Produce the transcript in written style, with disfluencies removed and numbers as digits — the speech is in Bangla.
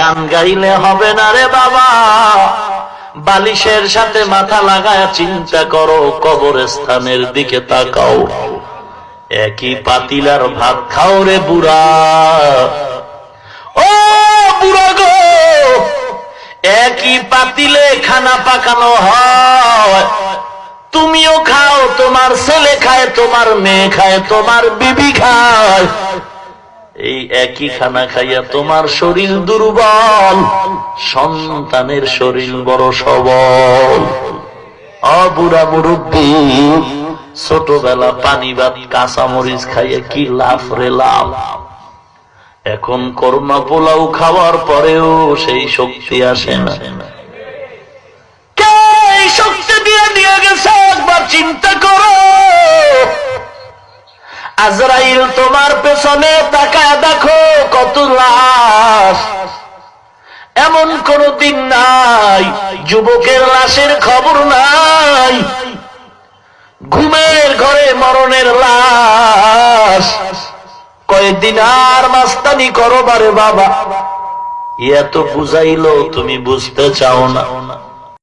গান গাইলে হবে না রে বাবা, বালিশের সাথে মাথা লাগায় চিন্তা করো, কবরস্থানের দিকে তাকাও। একই পাতিলার ভাত খাও রে বুড়া, ও বুড়া গো, একই পাতিলে খানা পাকানো হয়, তুমিও খাও, তোমার ছেলে খায়, তোমার মেয়ে খায়, তোমার বিবি খায়। এই একই খানা খাইয়া তোমার শরীর দুর্বল, সন্তানের শরীর বড় সবল। বুড়া মুরব্বী, ছোটবেলা পানি ভাত কাঁচামরিচ খাইয়ে কি লাভ রে লাভ। এখন কর্মা পোলাও খাওয়ার পরেও সেই শক্তি আসে না। কে এই শক্তি দিয়ে গেছে একবার চিন্তা করো। আজরাইল তোমার পেছনে তাকায় দেখো কত লাশ। এমন কোন দিন নাই যুবকের লাশের খবর নাই, ঘুমের ঘরে মরণের লাশ। কয়েকদিন আর মাস্তানি করো বারে বাবা, এত বুঝাইলো তুমি বুঝতে চাও না।